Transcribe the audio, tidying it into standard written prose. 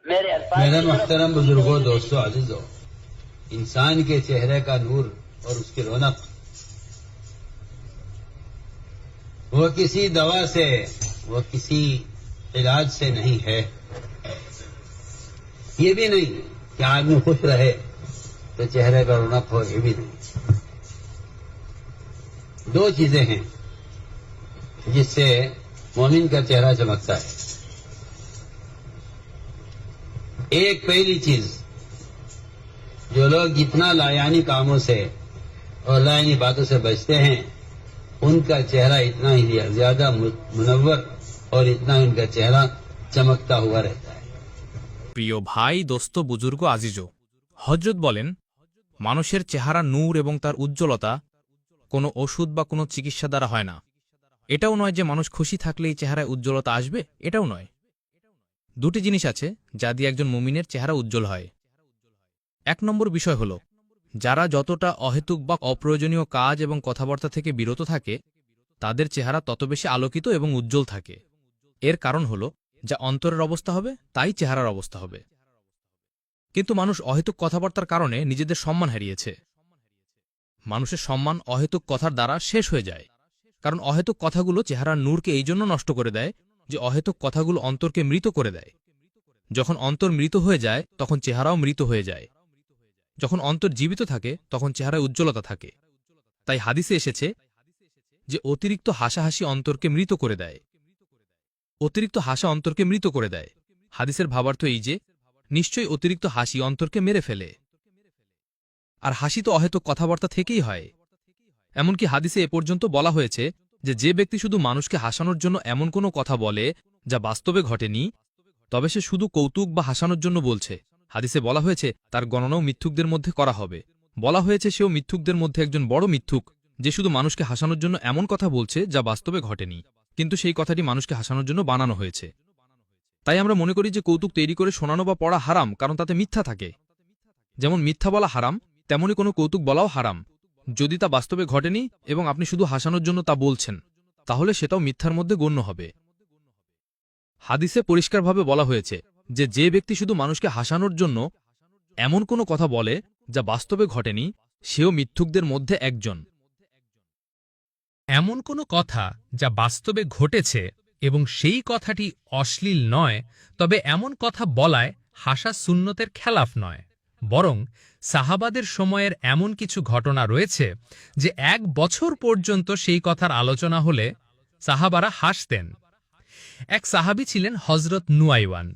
मेरे मोहतरम बुजुर्गों, दोस्तों, अजीजों, इंसान के चेहरे का नूर और उसकी रौनक वो किसी दवा से, वो किसी इलाज से नहीं है। ये भी नहीं कि आदमी खुश रहे तो चेहरे का रौनक हो, ये भी नहीं। दो चीजें हैं जिससे मोमिन का चेहरा चमकता है। एक पहली चीज, जो लोग जितना लायानी कामों से और लायानी बातों से बचते हैं, उनका चेहरा इतना ही ज्यादा मुनव्वर और इतना ही उनका चेहरा चमकता हुआ रहता है। প্রিয় ভাই, দোস্ত, বুজুর্গ, আজিজো, হযরত বলেন, মানুষের চেহারা নূর এবং তার উজ্জ্বলতা কোনো ওষুধ বা কোনো চিকিৎসা দ্বারা হয় না। এটাও নয় যে মানুষ খুশি থাকলেই চেহারায় উজ্জ্বলতা আসবে, এটাও নয়। দুটি জিনিস আছে যা দিয়ে একজন মুমিনের চেহারা উজ্জ্বল হয়। এক নম্বর বিষয় হল, যারা যতটা অহেতুক বা অপ্রয়োজনীয় কাজ এবং কথাবার্তা থেকে বিরত থাকে, তাদের চেহারা তত বেশি আলোকিত এবং উজ্জ্বল থাকে। এর কারণ হল, যা অন্তরের অবস্থা হবে তাই চেহারার অবস্থা হবে। কিন্তু মানুষ অহেতুক কথাবার্তার কারণে নিজেদের সম্মান হারিয়েছে। মানুষের সম্মান অহেতুক কথার দ্বারা শেষ হয়ে যায়, কারণ অহেতুক কথাগুলো চেহারার নূরকে এই জন্য নষ্ট করে দেয় যে অহেতুক কথাগুলো অন্তরকে মৃত করে দেয়। যখন অন্তর মৃত হয়ে যায় তখন চেহারাও মৃত হয়ে যায়। যখন অন্তর জীবিত থাকে তখন চেহারায় উজ্জ্বলতা থাকে। তাই হাদিসে এসেছে যে অতিরিক্ত হাসাহাসি অন্তরকে মৃত করে দেয়। অতিরিক্ত হাসা অন্তরকে মৃত করে দেয়। হাদিসের ভাবার্থ এই যে নিশ্চয়ই অতিরিক্ত হাসি অন্তরকে মেরে ফেলে। আর হাসি তো অহেতুক কথাবার্তা থেকেই হয়। এমনকি হাদিসে এ পর্যন্ত বলা হয়েছে যে ব্যক্তি শুধু মানুষকে হাসানোর জন্য এমন কোনো কথা বলে যা বাস্তবে ঘটেনি, তবে সে শুধু কৌতুক বা হাসানোর জন্য বলছে। হাদিসে বলা হয়েছে তার গণনাও মিথ্যুকদের মধ্যে করা হবে। বলা হয়েছে সেও মিথ্যুকদের মধ্যে একজন বড় মিথ্যুক, যে শুধু মানুষকে হাসানোর জন্য এমন কথা বলছে যা বাস্তবে ঘটেনি, কিন্তু সেই কথাটি মানুষকে হাসানোর জন্য বানানো হয়েছে। তাই আমরা মনে করি যে কৌতুক তৈরি করে শোনানো বা পড়া হারাম, কারণ তাতে মিথ্যা থাকে। যেমন মিথ্যা বলা হারাম, তেমনি কোনো কৌতুক বলাও হারাম। যদি তা বাস্তবে ঘটেনি এবং আপনি শুধু হাসানোর জন্য তা বলছেন, তাহলে সেটাও মিথ্যার মধ্যে গণ্য হবে। হাদিসে পরিষ্কারভাবে বলা হয়েছে যে ব্যক্তি শুধু মানুষকে হাসানোর জন্য এমন কোনো কথা বলে যা বাস্তবে ঘটেনি, সেও মিথ্যুকদের মধ্যে একজন। এমন কোনো কথা যা বাস্তবে ঘটেছে এবং সেই কথাটি অশ্লীল নয়, তবে এমন কথা বলায় হাসা সুন্নতের খেলাফ নয়, বরং সাহাবাদের সময়ের এমন কিছু ঘটনা রয়েছে যে 1 বছর পর্যন্ত সেই কথার আলোচনা হলে সাহাবারা হাসতেন। এক সাহাবী ছিলেন হযরত নুয়াইওয়ান।